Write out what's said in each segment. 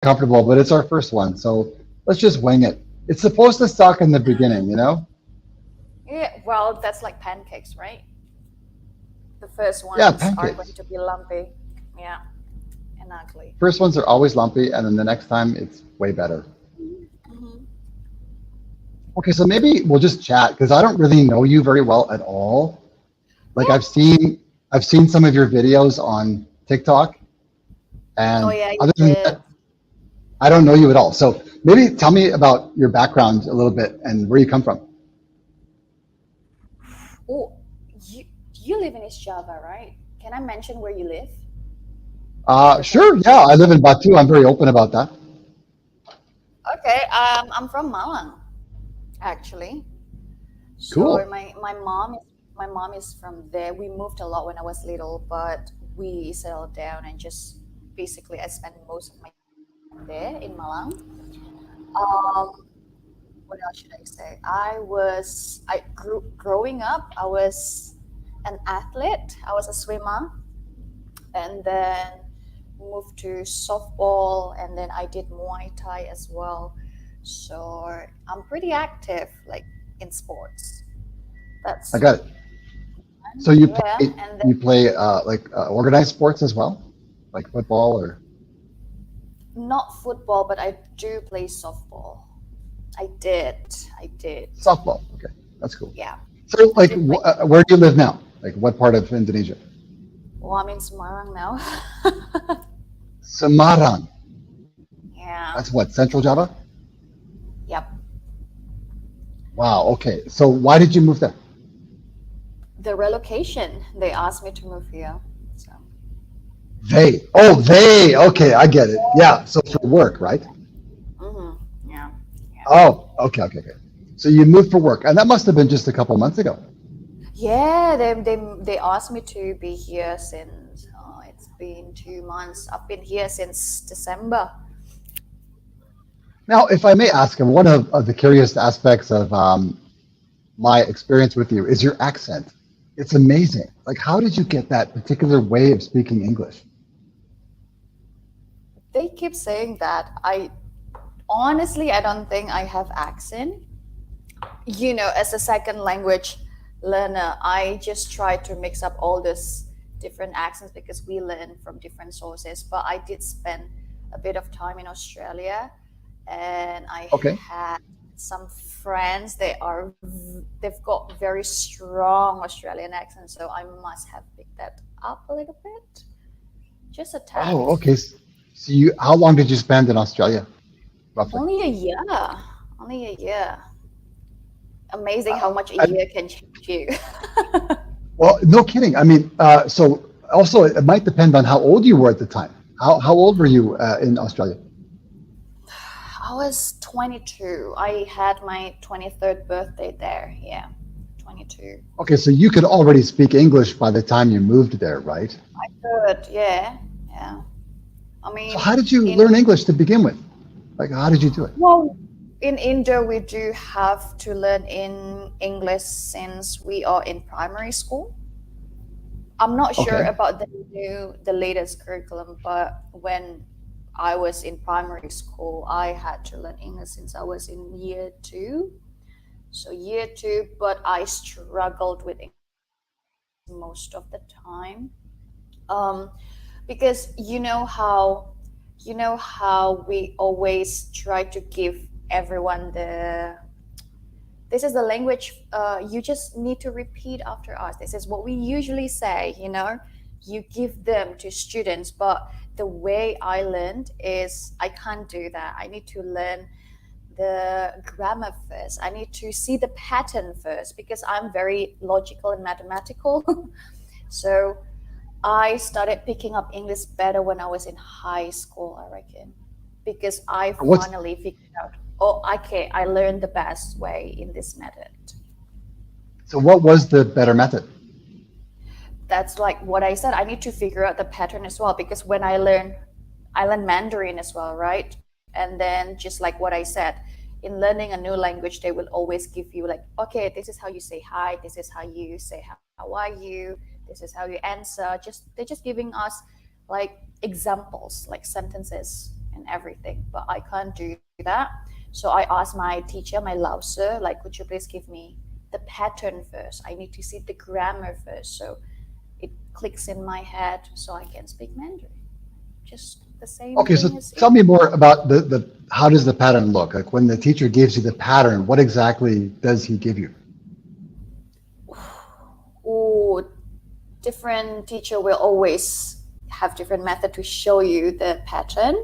comfortable, but it's our first one, so let's just wing it. It's supposed to suck in the beginning, you know? Yeah, well, that's like pancakes, right? The first Yeah, ones are going pancakes. to be lumpy. Yeah, and ugly. First ones are always lumpy, and then the next time it's way better. Hmm. Okay, so maybe we'll just chat because I don't really know you very well at all. Like Yeah. I've seen some of your videos on TikTok, Oh and yeah, you other than did. that, I don't know you at all. So maybe tell me about your background a little bit and where you come from. Oh, you live in East Java, right? Can I mention where you live? Is it okay? Sure, yeah, I live in Batu. I'm very open about that. Okay. I'm from Malang, actually. So Cool. my mom is from there. We moved a lot when I was little, but we settled down and just basically I spent most of my time there in Malang. Um, what else should I say? I grew growing up. I was an athlete. I was a swimmer, and then moved to softball, and then I did Muay Thai as well. So I'm pretty active, like in sports. I That's got it. So yeah, and you play like organized sports as well, like football or not football, but I do play softball. I did. I did. softball. Okay, that's cool. Yeah. So I like, did play. where do you live now? Like, what part of Indonesia? Well, I'm in Semarang now. Semarang. Yeah. That's what, Central Java? Yep. Wow. Okay. So why did you move there? The relocation, they asked me to move here. So, They. Oh, they. Okay, I get it. Yeah. So for work, right? hmm, yeah. Yeah. Oh, okay, okay, okay. So you moved for work, and that must have been just a couple months ago. Yeah, they asked me to be here since it's been 2 months. I've been here since December. Now, if I may ask, and of the curious aspects of my experience with you is your accent. It's amazing. Like, how did you get that particular way of speaking English? They keep saying that. I honestly, I don't think I have accent. As a second language learner, I just try to mix up all these different accents because we learn from different sources. But I did spend a bit of time in Australia, and I Okay. had some friends. They've got very strong Australian accents, so I must have picked that up a little bit, just a tad. Oh, okay. So how long did you spend in Australia, roughly? Only a year. Only a year. Amazing how Wow. much a And, year can change you. well, no kidding. I mean, so also it might depend on how old you were at the time. How old were you in Australia? I was 22. I had my 23rd birthday there. Yeah, 22. Okay, so you could already speak English by the time you moved there, right? Good. Yeah. Yeah. I So mean, how did you in learn English to begin with? Like, how did you do it? well, in India, we do have to learn in English since we are in primary school. I'm not sure Okay. about the latest curriculum, but when I was in primary school, I had to learn English since I was in year two. So year two, but I struggled with English most of the time. Um, because you know how we always try to give everyone this is the language, you just need to repeat after us. This is what we usually say, you give them to students, but the way I learned is I can't do that. I need to learn the grammar first. I need to see the pattern first because I'm very logical and mathematical. So I started picking up English better when I was in high school, I reckon, because I What's finally figured out, oh, okay, I learned the best way in this method. so? What was the better method? That's like what I said. I need to figure out the pattern as well because when I learn Mandarin as well, right? And then just like what I said, in learning a new language, they will always give you like, okay, this is how you say hi, this is how you say how are you, this is how you answer. Just they're just giving us like examples, like sentences. and everything, but I can't do that. So I asked my teacher, my lauser, like, could you please give me the pattern first? I need to see the grammar first, so it clicks in my head, so I can speak Mandarin. Just the same Okay, so thing as tell it. me more about the how does the pattern look? Like when the teacher gives you the pattern, what exactly does he give you? Oh, different teacher will always have different method to show you the pattern.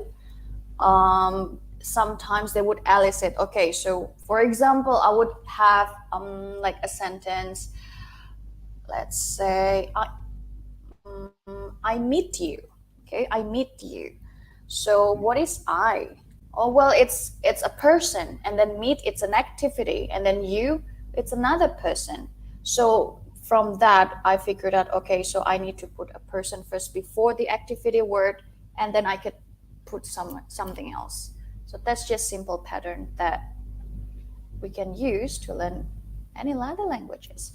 Sometimes they would elicit, okay, so for example, I would have like a sentence, let's say, I meet you. Okay, I meet you. So what is I? Oh well, it's a person, and then meet, it's an activity, and then you, it's another person. So from that I figured out, okay, so I need to put a person first before the activity word, and then I could put something else. So that's just simple pattern that we can use to learn any other languages.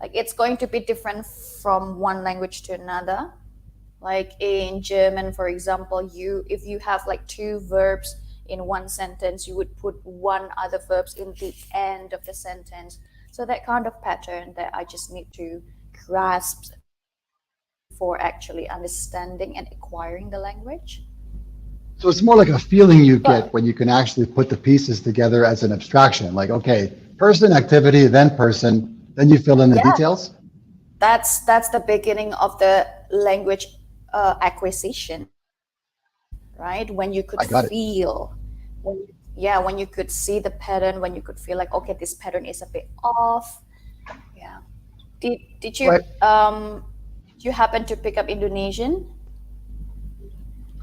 Like it's going to be different from one language to another. Like in German, for example, you if you have like two verbs in one sentence, you would put one other verbs in the end of the sentence. So that kind of pattern that I just need to grasp before actually understanding and acquiring the language. So it's more like a feeling you But get when you can actually put the pieces together as an abstraction. Like, okay, person, activity, then person, then you fill in the yeah, details. that's the beginning of the language acquisition, right? When you could I got it. feel, yeah, when you could see the pattern, when you could feel like, okay, this pattern is a bit off. Yeah. Did you Right. did you happen to pick up Indonesian?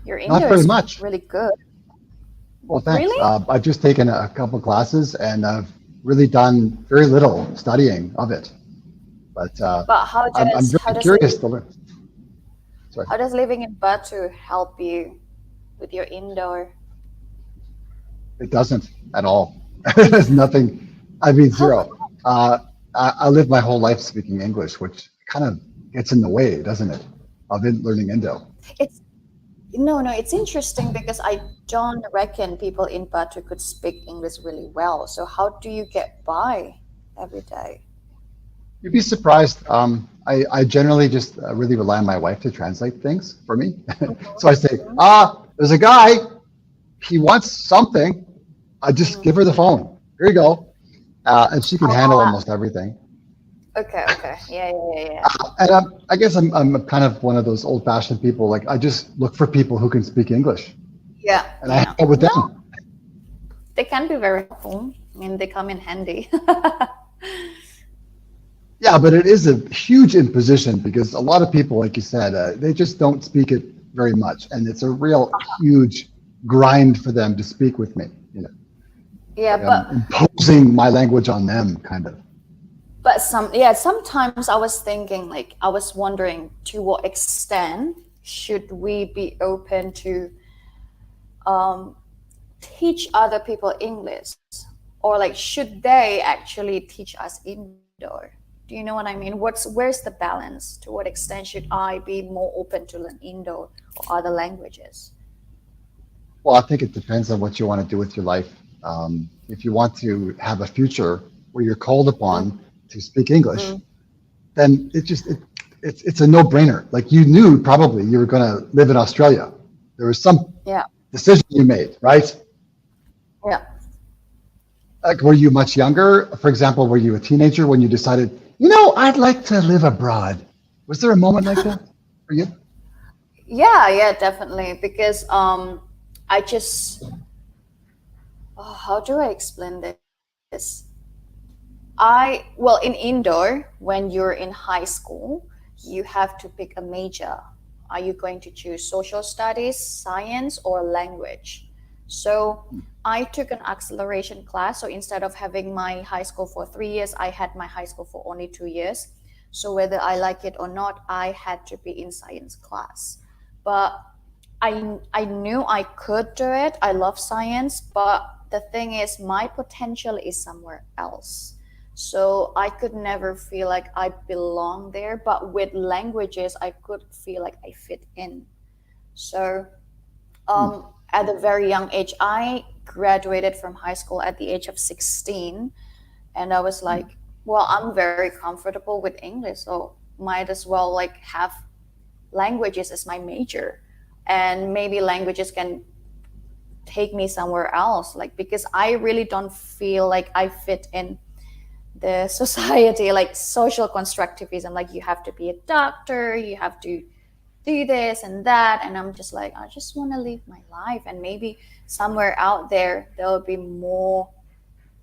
Your Not Indo very is much. really good. Well, thanks. Really? I've just taken a couple classes and I've really done very little studying of it. But But I'm very curious to learn. Sorry, how does living in Batu help you with your Indo? it doesn't at all. There's nothing. I mean, How zero. come? I lived my whole life speaking English, which kind of gets in the way, doesn't it, of learning Indo? It's no, it's interesting because I don't reckon people in Batu could speak English really well. So how do you get by every day? You'd be surprised. I generally just really rely on my wife to translate things for me. So I say, Mhm. there's a guy. He wants something. I just give her the phone. Here you go. And she can handle Ah, almost everything. okay. Yeah. And I guess I'm kind of one of those old-fashioned people. Like I just look for people who can speak English, and I hang Yeah. out with No, them. they can be very helpful. I mean, they come in handy. Yeah, but it is a huge imposition because a lot of people, like you said, they just don't speak it very much, and it's a real huge grind for them to speak with me. Yeah, Like I'm imposing my language on them, kind of. but sometimes I was thinking, like, I was wondering to what extent should we be open to um, teach other people English, or like should they actually teach us Indo? Do you know what I mean? Where's the balance? To what extent should I be more open to learn Indo or other languages? Well, I think it depends on what you want to do with your life. If you want to have a future where you're called Mm, upon to speak English, mm, then it's a no-brainer. Like you knew probably you were going to live in Australia. There was some yeah, decision you made, right? yeah. Like were you much younger? For example, were you a teenager when you decided, I'd like to live abroad? Was there a moment like that for you? Yeah, definitely. Because I just how do I explain this? In indoor, when you're in high school, you have to pick a major. Are you going to choose social studies, science, or language? So I took an acceleration class. So instead of having my high school for 3 years, I had my high school for only 2 years. So whether I like it or not, I had to be in science class. But I knew I could do it. I love science, but the thing is, my potential is somewhere else. So I could never feel like I belong there. But with languages, I could feel like I fit in. So Hmm. at a very young age. I graduated from high school at the age of 16, and I was like, well, I'm very comfortable with English, so might as well like have languages as my major, and maybe languages can take me somewhere else, like because I really don't feel like I fit in the society, like social constructivism, like you have to be a doctor, you have to do this and that, and I'm just like, I just want to live my life, and maybe somewhere out there there'll be more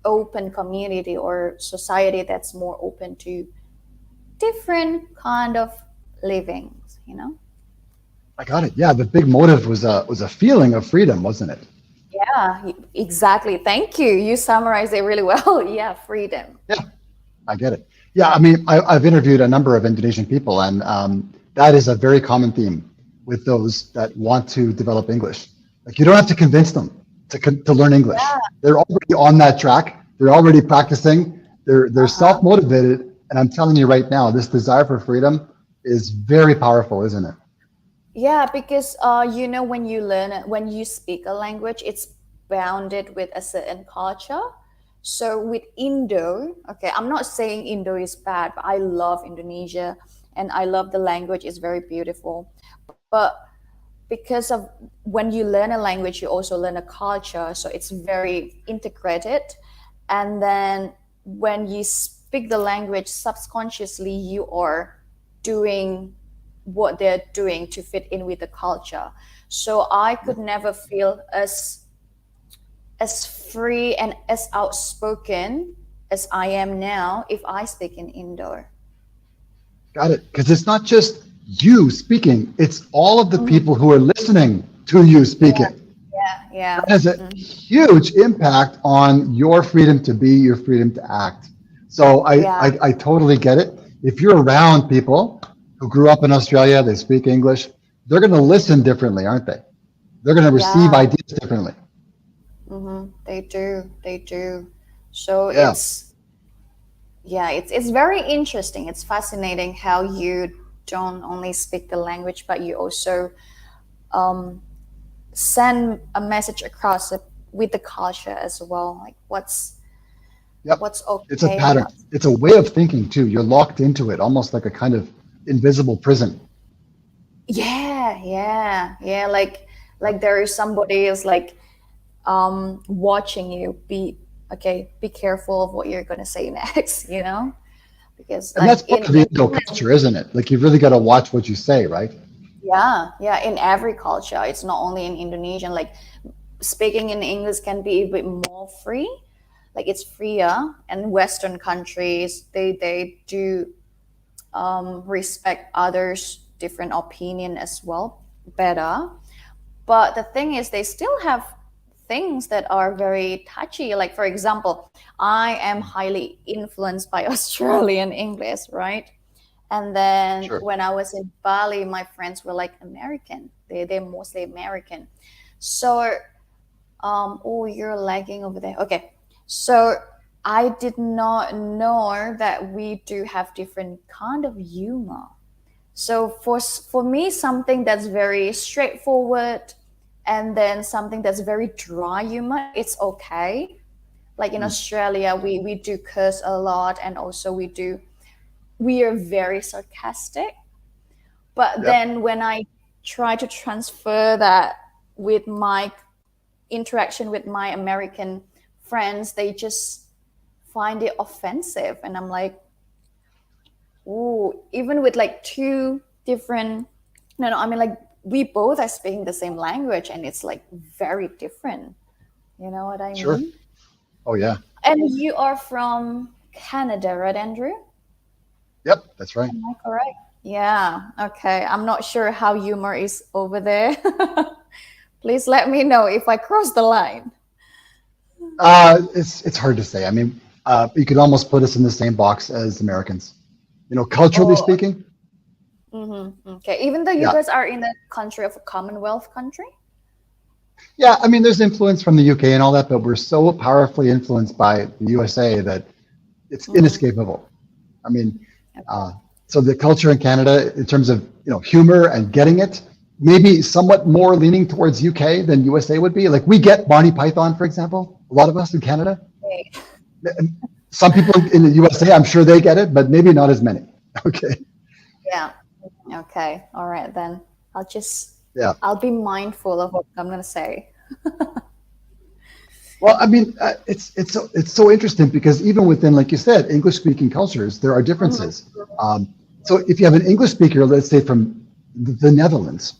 open community or society that's more open to different kind of livings, you know. I got it. Yeah, the big motive was a feeling of freedom, wasn't it? Yeah, exactly, thank you, you summarized it really well. Yeah, freedom. Yeah, I get it. Yeah, I mean, I've interviewed a number of Indonesian people, and that is a very common theme with those that want to develop English. Like, you don't have to convince them to learn English. Yeah. They're already on that track. They're already practicing. They're Uh-huh. self motivated, and I'm telling you right now, this desire for freedom is very powerful, isn't it? Yeah, because you know, when you learn it, when you speak a language, it's bounded with a certain culture. So with Indo, okay, I'm not saying Indo is bad, but I love Indonesia and I love the language. It's very beautiful. But because of when you learn a language, you also learn a culture. So it's very integrated. And then when you speak the language subconsciously, you are doing what they're doing to fit in with the culture. So I could never feel as free and as outspoken as I am now if I speak in indoor. Got it. Because it's not just you speaking, it's all of the Mhm. people who are listening to you Yeah, speaking. yeah, yeah. That has a Mhm. huge impact on your freedom to be, your freedom to act. So Yeah, I totally get it. If you're around people who grew up in Australia, they speak English, they're going to listen differently, aren't they? They're going to receive yeah. ideas differently. They do, they do. So Yeah. yeah, it's very interesting. It's fascinating how you don't only speak the language, but you also um, send a message across it with the culture as well. Like Yep. what's It's a okay and pattern. what's It's a way of thinking too. You're locked into it, almost like a kind of invisible prison. yeah, yeah, yeah. Like there is somebody is like watching you. Be okay. Be careful of what you're gonna say next. You know, because And like that's part of the in Indo English, culture, isn't it? Like, you've really got to watch what you say, right? yeah, yeah. In every culture, it's not only in Indonesian. Like speaking in English can be a bit more free. Like it's freer, and Western countries they do respect others' different opinion as well better. But the thing is, they still have things that are very touchy. Like, for example, I am highly influenced by Australian English, right? And then Sure. when I was in Bali, my friends were like American. They're mostly American. So, oh, you're lagging over there. Okay. So I did not know that we do have different kind of humor. So for me, something that's very straightforward, and then something that's very dry humor, it's okay. Like in Mm. Australia, we do curse a lot, and also we are very sarcastic. But Yep. then when I try to transfer that with my interaction with my American friends, they just find it offensive, and I'm like, ooh, even with like two different, no, no, I mean, like we both are speaking the same language and it's like very different. You know what I Sure. mean? Oh, yeah. And you are from Canada, right, Andrew? Yep. That's right. Am I correct? Yeah. Okay. I'm not sure how humor is over there. Please let me know if I cross the line. It's hard to say. I mean, you could almost put us in the same box as Americans. Culturally Oh, speaking. okay. Even though you Yeah. guys are in the country of a Commonwealth country? Yeah. I mean, there's influence from the UK and all that, but we're so powerfully influenced by the USA that it's Mm-hmm. inescapable. I mean, uh, so the culture in Canada, in terms of humor and getting it, maybe somewhat more leaning towards UK than USA would be. Like we get Barney Python, for example, a lot of us in Canada. Okay. Some people in the USA, I'm sure they get it, but maybe not as many. Okay. Yeah. Okay. All right then. Yeah. I'll be mindful of what I'm gonna say. Well, I mean, it's so interesting because even within, like you said, English speaking cultures, there are differences. So if you have an English speaker, let's say from the Netherlands,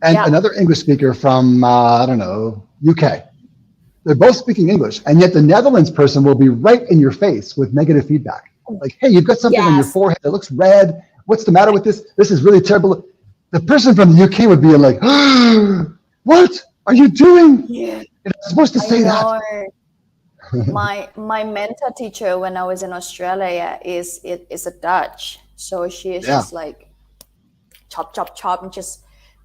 and Yeah. another English speaker from I don't know, UK, they're both speaking English, and yet the Netherlands person will be right in your face with negative feedback, like, "Hey, you've got something on your Yes. forehead that looks red. What's the matter with this? This is really terrible." The person from the UK would be like, "What are you doing? Yeah. You're not supposed to I say that." know. My mentor teacher when I was in Australia is a Dutch, so she is Yeah. just like chop chop chop and just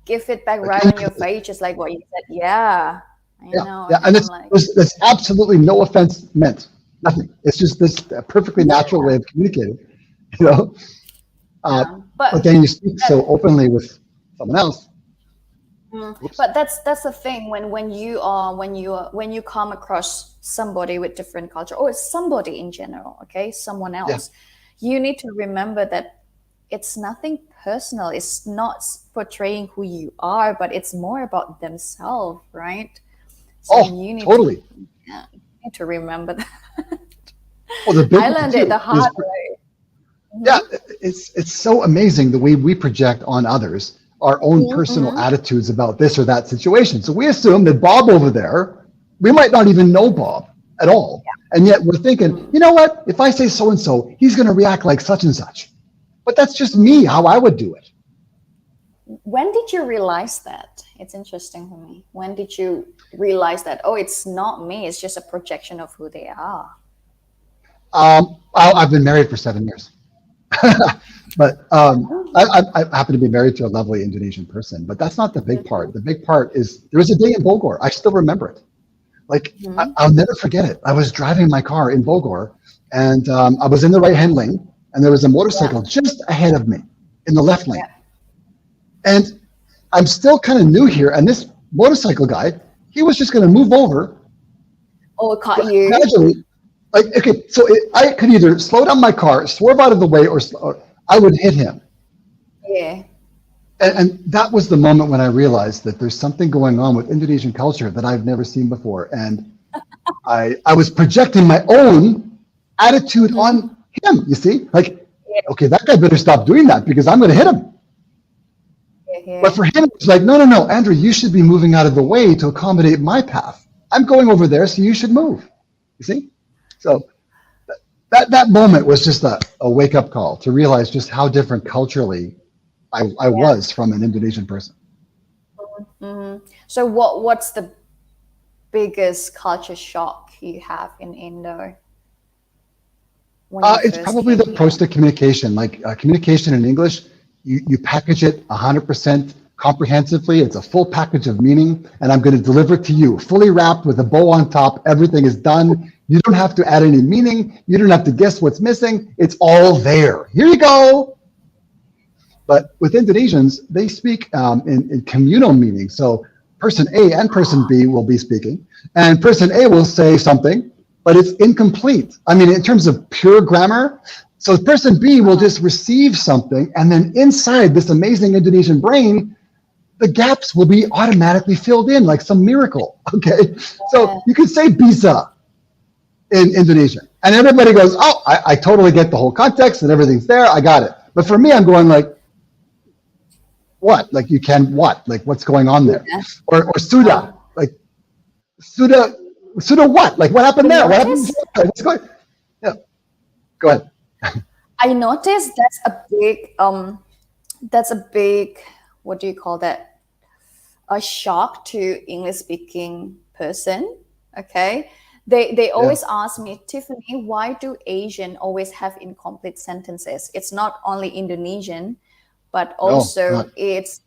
give it back Like, right on your face, just like what you said. Yeah, I yeah, know. yeah, and And I'm like, there's absolutely no offense meant. Nothing. It's just this perfectly natural way of communicating, you know. But but then you speak so openly with someone else. Oops. but that's the thing when you come across somebody with different culture or somebody in general, okay, someone Yeah. else, you need to remember that it's nothing personal. It's not portraying who you are, but it's more about themselves, right? So Oh, you need to, totally. yeah, you need to remember that. Well, the big I one learned it too the is, hard way. yeah, it's so amazing the way we project on others our own personal Mm-hmm. attitudes about this or that situation. So we assume that Bob over there, we might not even know Bob at all, and yet we're thinking, you know what? If I say so and so, he's going to react like such and such. But that's just me, how I would do it. When did you realize that? It's interesting for me. When did you realize that, oh, it's not me, it's just a projection of who they are? I've been married for 7 years, but I happen to be married to a lovely Indonesian person. But that's not the big part. The big part is there was a day in Bogor. I still remember it. Like I'll never forget it. I was driving my car in Bogor, and I was in the right-hand lane, and there was a motorcycle just ahead of me in the left lane. And I'm still kind of new here, and this motorcycle guy, he was just going to move over. Oh, it caught you. Gradually, like, okay, so I could either slow down my car, swerve out of the way, or I would hit him. Yeah. And that was the moment when I realized that there's something going on with Indonesian culture that I've never seen before. And I was projecting my own attitude on him, you see? Like, okay, that guy better stop doing that because I'm going to hit him. Yeah. But for him, it's like, no, Andrew, you should be moving out of the way to accommodate my path. I'm going over there, so you should move. You see? So that moment was just a wake-up call to realize just how different culturally I was from an Indonesian person. So what's the biggest culture shock you have in Indo? When you It's first probably came the approach to communication. Like communication in English, you package it 100% comprehensively. It's a full package of meaning, and I'm going to deliver it to you, fully wrapped with a bow on top. Everything is done. You don't have to add any meaning. You don't have to guess what's missing. It's all there. Here you go. But with Indonesians, they speak in communal meaning. So person A and person B will be speaking, and person A will say something, but it's incomplete. I mean, in terms of pure grammar. So person B will just receive something, and then inside this amazing Indonesian brain, the gaps will be automatically filled in like some miracle. Okay, so you can say bisa in Indonesian, and everybody goes, "Oh, I totally get the whole context and everything's there. I got it." But for me, I'm going like, what? Like you can what? Like what's going on there? Or suda, like suda what? Like what happened there? What happened? What's going? Yeah, go ahead. I noticed that's a big what do you call that? A shock to English speaking person. Okay. They always ask me, Tiffany, why do Asian always have incomplete sentences? It's not only Indonesian, but also it's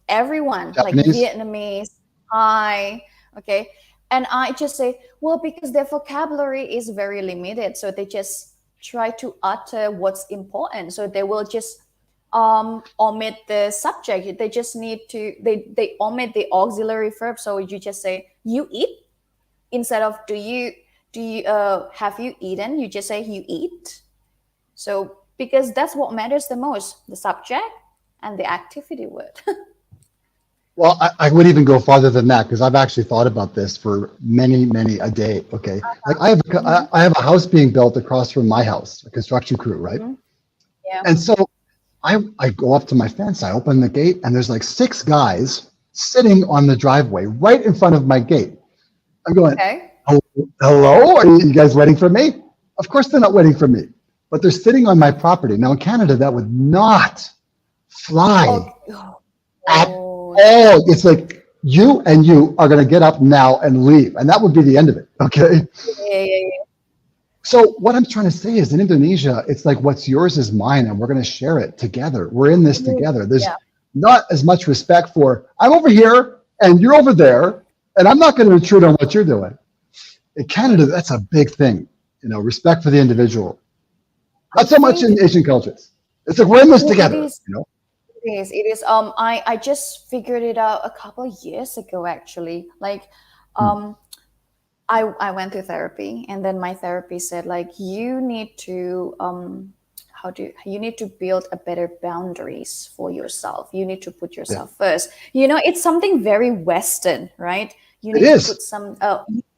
everyone, like Japanese. Vietnamese, Thai, okay. And I just say, well, because their vocabulary is very limited, so they just try to utter what's important. So they will just omit the subject. They just need to they omit the auxiliary verb. So you just say you eat instead of do you have you eaten? You just say you eat. So because that's what matters the most, the subject and the activity word. Well, I would even go farther than that because I've actually thought about this for many a day. Okay, like Mhm. I have a house being built across from my house, a construction crew, right? Mhm. Yeah. And so I go up to my fence, I open the gate, and there's like six guys sitting on the driveway right in front of my gate. I'm going, Okay. hello, are you guys waiting for me? Of course they're not waiting for me, but they're sitting on my property. Now in Canada, that would not fly Okay. at Oh, all. It's like you are going to get up now and leave, and that would be the end of it. Okay. yeah, yeah, yeah. So what I'm trying to say is in Indonesia, it's like what's yours is mine, and we're going to share it together. We're in this Mhm. together. There's Yeah. not as much respect for I'm over here and you're over there, and I'm not going to intrude on what you're doing. In Canada, that's a big thing. Respect for the individual. I Not so much think in Asian cultures. It's like we're in this it together. is. It is. It is. I just figured it out a couple of years ago, actually. Like, Hmm. um, I went to therapy, and then my therapist said, like, you need to you need to build a better boundaries for yourself. You need to put Yeah, yourself first. It's something very Western, right? You it need to is.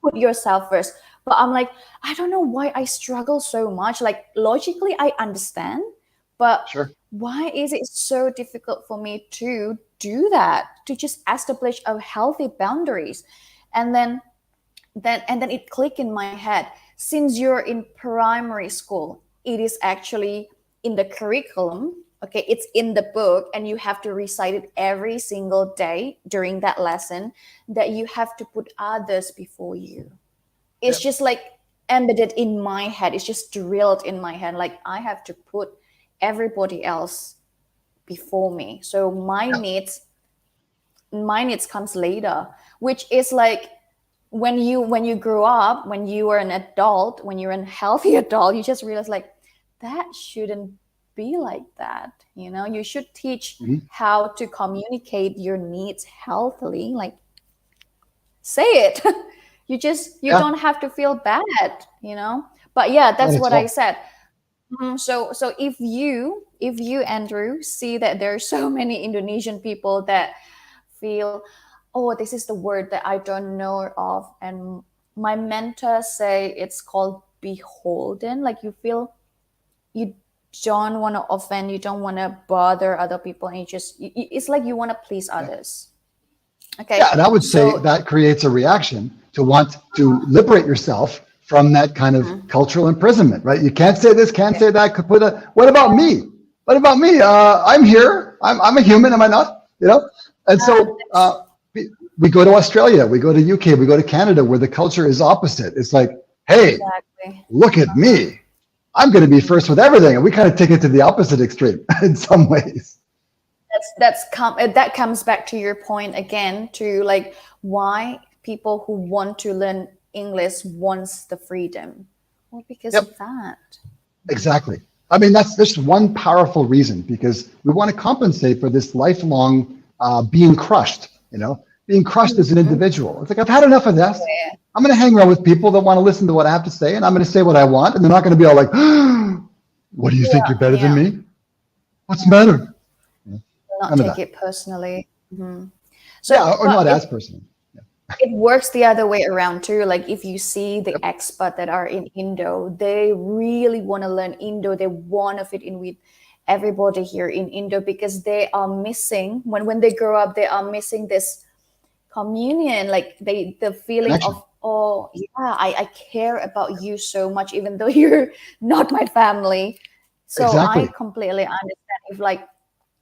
put yourself first. But I'm like, I don't know why I struggle so much. Like logically, I understand, but Sure. why is it so difficult for me to do that? To just establish a healthy boundaries, and then it clicked in my head. Since you're in primary school, it is actually in the curriculum. Okay, it's in the book, and you have to recite it every single day during that lesson, that you have to put others before you. It's Yeah. just like embedded in my head. It's just drilled in my head, like I have to put everybody else before me. So Yeah. my needs comes later, which is like when you grow up, when you are an adult, when you're a healthy adult, you just realize like that shouldn't be like that. You should teach Mhm. how to communicate your needs healthily, like say it. You Yeah. don't have to feel bad. But yeah, Not that's at what I all. said. So if you Andrew see that there are so many Indonesian people that feel, oh, this is the word that I don't know of, and my mentor say it's called beholden. Like you feel you don't want to offend, you don't want to bother other people, and it's like you want to please Yeah. others. Yeah, Okay, and I would say so that creates a reaction to want to liberate yourself from that kind of mhm, cultural imprisonment, right? You can't say this, can't yeah, say that. Could put a. What about me? What about me? I'm here. I'm a human. Am I not? And so that's we go to Australia, we go to UK, we go to Canada, where the culture is opposite. It's like, hey, exactly. look at Uh-huh. me. I'm going to be first with everything, and we kind of take it to the opposite extreme in some ways. That comes back to your point again, to like why people who want to learn English wants the freedom. Well, because Yep. of that. Exactly. I mean, that's just one powerful reason because we want to compensate for this lifelong being crushed, being crushed as an Mhm. individual. It's like, I've had enough of this. Yeah. I'm going to hang around with people that want to listen to what I have to say, and I'm going to say what I want, and they're not going to be all like, what do you think? Yeah. You're better than Yeah. me? What's the matter? Do not None of take that. it personally. Mhm. Yeah, or But not it as personal. it works the other way around too. Like if you see the Yep. expat that are in Indo, they really want to learn Indo. They want to fit in with everybody here in Indo because they are missing when they grow up. They are missing this communion, like the feeling Connection. of, oh yeah, I care about you so much, even though you're not my family. So I Exactly. completely understand if like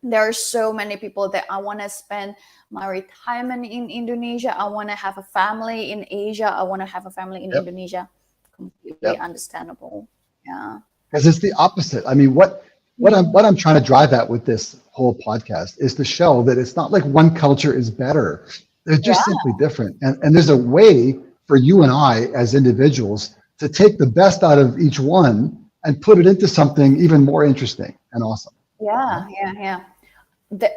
there are so many people that I want to spend my retirement in Indonesia. I want to have a family in Asia. I want to have a family in Yep. Indonesia. Completely Yep. understandable. Yeah. Because it's the opposite. I mean, what I'm trying to drive at with this whole podcast is to show that it's not like one culture is better. They're Yeah. just simply different. And there's a way for you and I as individuals to take the best out of each one and put it into something even more interesting and awesome. Yeah.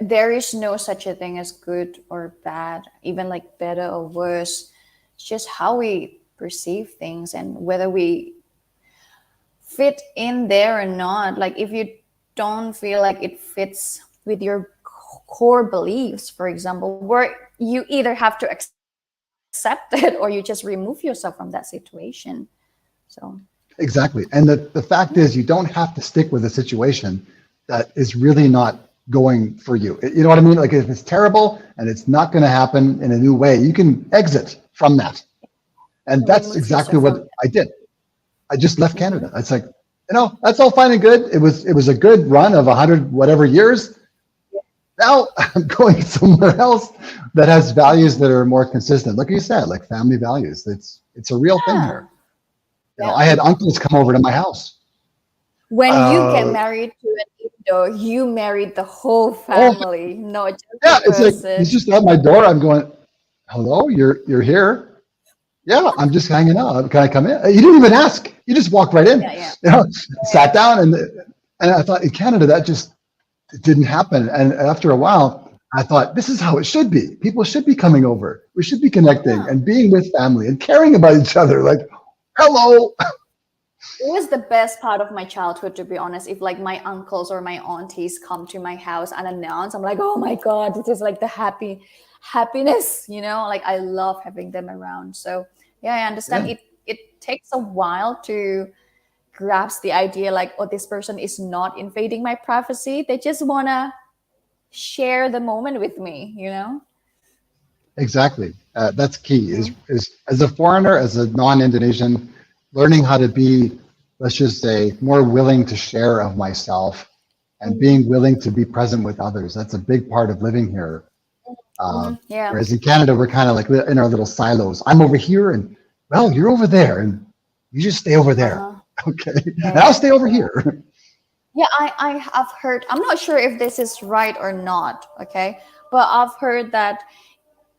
There is no such a thing as good or bad, even like better or worse. It's just how we perceive things and whether we fit in there or not. Like if you don't feel like it fits with your core beliefs, for example, where you either have to accept it or you just remove yourself from that situation. So Exactly. And the fact is, you don't have to stick with a situation that is really not going for you. You know what I mean? Like if it's terrible and it's not going to happen in a new way, you can exit from that. And that's remove exactly yourself from what I did. I just left mm-hmm. Canada. It's like, that's all fine and good. It was a good run of 100 whatever years. Now I'm going somewhere else that has values that are more consistent. Like you said, like family values. It's a real thing Yeah. here. Yeah. I had uncles come over to my house. When you get Uh, married to an Indo, you married the whole oh family, not just the yeah, it's like he's person. just at my door. I'm going, hello, you're here. Yeah, I'm just hanging out. Can I come in? You didn't even ask. You just walked right in. Yeah. Sat down, and I thought in Canada that just didn't happen. And after a while, I thought this is how it should be. People should be coming over. We should be connecting Yeah. and being with family and caring about each other. Like, hello. It was the best part of my childhood, to be honest. If like my uncles or my aunties come to my house unannounced, I'm like, oh my God, this is like the happiness, like I love having them around. So yeah, I understand Yeah, it takes a while to grasp the idea like, oh, this person is not invading my privacy. They just wanna share the moment with me. exactly. That's key. Mhm. Is as a foreigner, as a non-Indonesian, learning how to be, let's just say, more willing to share of myself and being willing to be present with others. That's a big part of living here. Yeah. Whereas in Canada, we're kind of like in our little silos. I'm over here, and well, you're over there, and you just stay over there, Uh-huh. okay? And I'll Yeah. stay over here. Yeah, I have heard, I'm not sure if this is right or not, okay? But I've heard that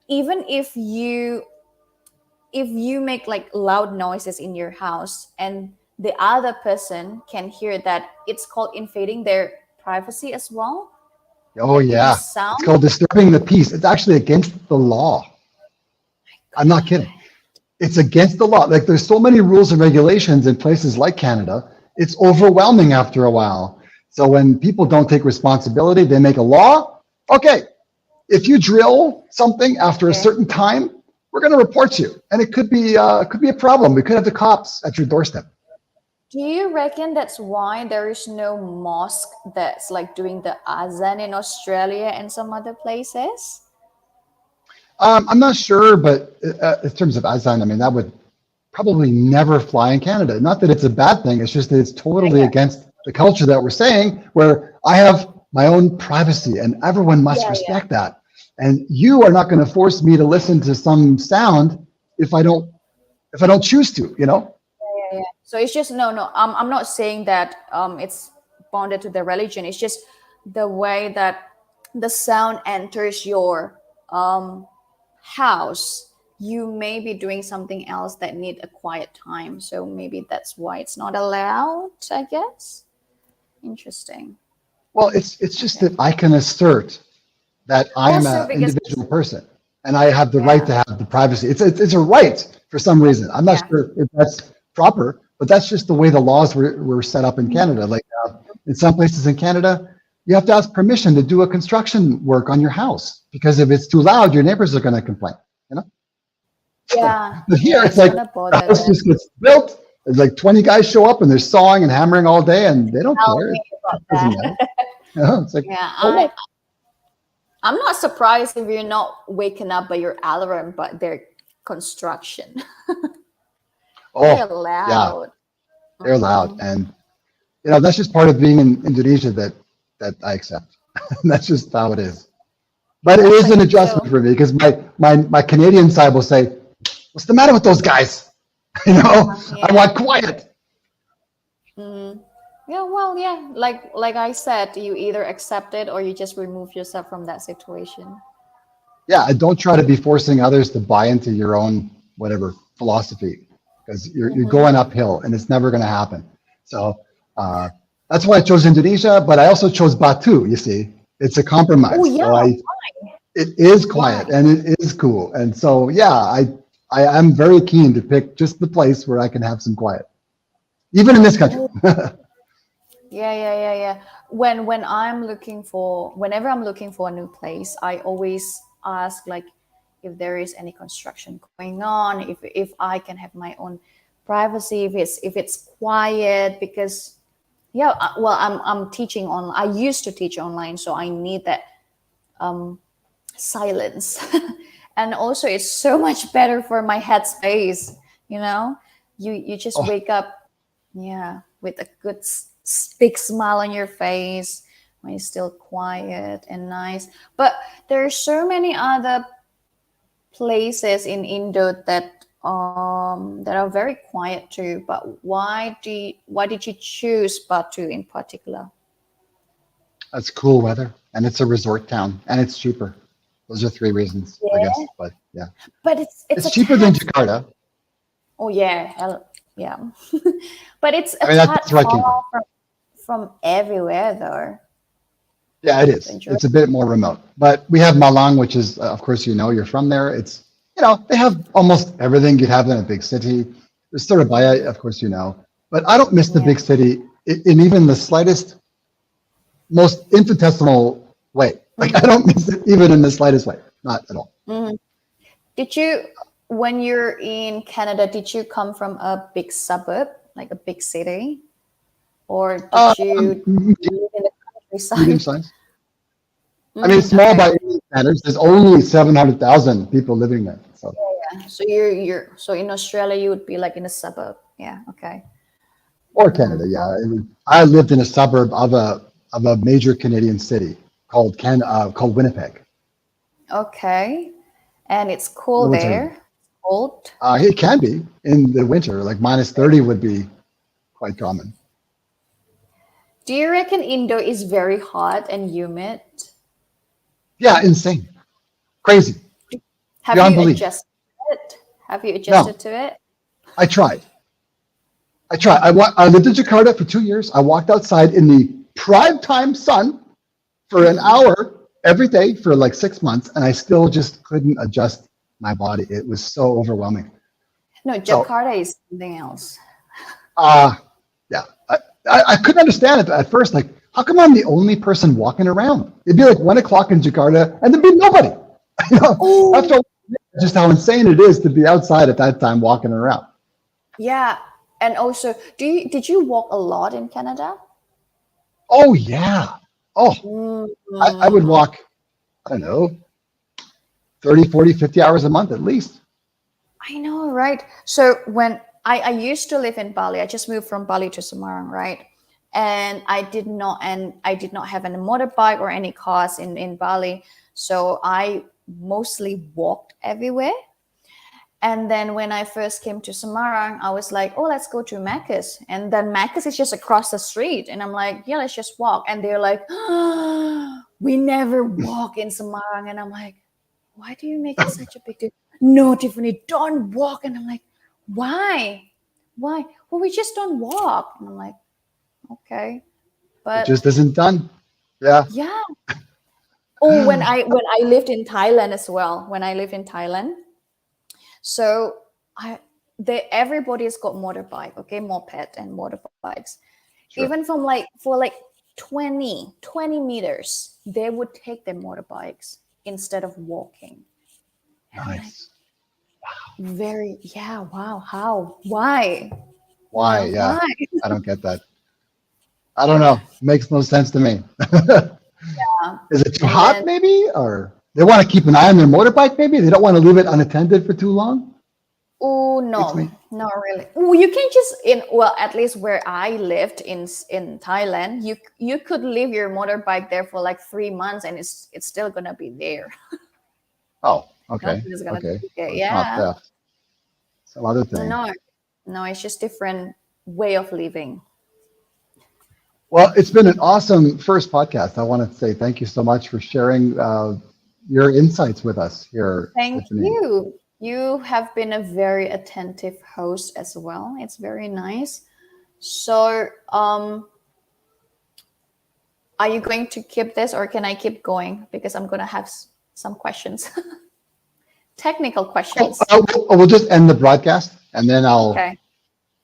even if you make like loud noises in your house and the other person can hear that, it's called invading their privacy as well. Oh Like if you yeah, it's sound, called disturbing the peace. It's actually against the law. I'm not kidding. It's against the law. Like there's so many rules and regulations in places like Canada, it's overwhelming after a while. So when people don't take responsibility, they make a law. Okay, if you drill something after a okay. certain time, we're going to report you, and it could be a problem. We could have the cops at your doorstep. Do you reckon that's why there is no mosque that's like doing the azan in Australia and some other places? I'm not sure, but in terms of Azan, I mean that would probably never fly in Canada. Not that it's a bad thing. It's just that it's totally Yeah, against the culture that we're saying, where I have my own privacy and everyone must yeah. respect that. And you are not going to force me to listen to some sound if I don't choose to, you know? Yeah. So it's just no. I'm not saying that it's bonded to the religion. It's just the way that the sound enters your um house. You may be doing something else that need a quiet time. So maybe that's why it's not allowed, I guess. Interesting. Well, it's just Okay. that I can assert that I am Also an because individual person and I have the right yeah, to have the privacy. It's a right for some reason. I'm not yeah. sure if that's proper, but that's just the way the laws were set up in Mhm. Canada. Like in some places in Canada, you have to ask permission to do a construction work on your house because if it's too loud, your neighbors are going to complain. You know. Yeah, But here yeah, it's it's like gonna the bother house them. just gets built. There's like 20 guys show up and they're sawing and hammering all day and they don't Tell care. me It about doesn't that. matter. You know, it's like, Yeah, oh what? I'm not surprised if you're not waking up by your alarm, but their construction. They're Oh yeah, loud. they're loud. Mhm. And that's just part of being in Indonesia that I accept. That's just how it is. But it is an Exactly. adjustment So, for me because my Canadian side will say, "What's the matter with those guys?" I yeah. want quiet. Mhm. Yeah, well, yeah, like I said, you either accept it or you just remove yourself from that situation. Yeah, and don't try to be forcing others to buy into your own whatever philosophy because you're Hmm. going uphill and it's never going to happen. So uh, That's why I chose Indonesia, but I also chose Batu. You see, it's a Oh compromise. yeah, So it is quiet why? and it is cool. And so, yeah, I am very keen to pick just the place where I can have some quiet, even in this country. Oh yeah. When I'm looking for, whenever I'm looking for a new place, I always ask like if there is any construction going on, if I can have my own privacy, if it's quiet, because yeah, well, I'm teaching on. I used to teach online, so I need that silence, and also it's so much better for my headspace. You know, you just Oh, wake up, yeah, with a good big smile on your face when it's still quiet and nice. But there are so many other places in Indo that are very quiet too. But why did you choose Batu in particular? it's cool weather and it's a resort town and it's cheaper. Those are three reasons, I Yeah, guess. But yeah, but it's it's a cheaper than tad. Jakarta. Oh yeah, yeah. But it's a I mean, tad that's where I came far from. from everywhere though. Yeah, it is. Don't you? It's a bit more remote, but we have Malang, which is, of course, you're from there. It's, they have almost everything you'd have in a big city. There's Surabaya, of course, but I don't miss the Yeah. big city in even the slightest, most infinitesimal way. Like I Mhm. don't miss it even in the slightest way. Not at all. Mhm. Did you, when you're in Canada, did you come from a big suburb, like a big city, or did you Medium live in the countryside? size. I mean, it's small Okay. by any standards. There's only 700,000 people living there. So, Yeah. So you're so in Australia you would be like in a suburb. Yeah. Okay. or Canada, yeah. I lived in a suburb of a major Canadian city called Winnipeg. Okay. And it's cool No, it's very there. Cold. it can be in the winter, like -30 would be quite common. Do you reckon Indo is very hot and humid? Yeah, insane, crazy, Have beyond you belief. adjusted it? Have you No, adjusted to it? I tried. I lived in Jakarta for 2 years. I walked outside in the prime time sun for an hour every day for like 6 months, and I still just couldn't adjust my body. It was so overwhelming. No, So, Jakarta is something else. uh, yeah, I couldn't understand it at first. Like, how come I'm the only person walking around? It'd be like 1 o'clock in Jakarta, and there'd be nobody. Oh, After just how insane it is to be outside at that time walking around. yeah. And also, did you walk a lot in Canada? Oh yeah. Oh, I would Mm, walk, I don't know, 30, 40, 50 hours a month at least. I know, right? So when I used to live in Bali, I just moved from Bali to Semarang, right? And I did not have any motorbike or any cars in Bali. So I mostly walked everywhere. And then when I first came to Semarang, I was like, oh, let's go to Macca's. And then Macca's is just across the street. And I'm like, yeah, let's just walk. And they're like, we never walk in Semarang. And I'm like, why do you make it such a big deal? No, Tiffany, don't walk. And I'm like, why? Why? Well, we just don't walk. And I'm like, okay. It But just isn't done. Yeah. yeah. Oh, when I lived in Thailand as well. When I lived in Thailand, so I everybody's got motorbike, okay, moped and motorbikes. Even Sure. from like for like 20 meters, they would take their motorbikes instead of walking. And I'm like, Nice. very, yeah, wow, how? Why? Why? Yeah. Why? I don't get that. I don't know. Makes no sense to me. Is it too And hot then, maybe? Or they want to keep an eye on their motorbike maybe? They don't want to leave it unattended for too long? oh Beats no, me. not really. Oh, you can just well, at least where I lived in Thailand, you could leave your motorbike there for like 3 months and it's still gonna be there. Oh, okay. Nothing is gonna Okay. take it. So it's not Yeah. theft. Some other thing. No, no, it's just different way of living. Well, it's been an awesome first podcast. I want to say thank you so much for sharing your insights with us here, Thank Tiffany. you. You have been a very attentive host as well. It's very nice. So, Are you going to keep this or can I keep going? Because I'm going to have some questions, technical questions. We'll just end the broadcast and then Okay.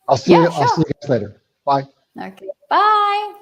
I'll see Yeah, you. I'll see sure. you guys later. Bye. Okay. Bye.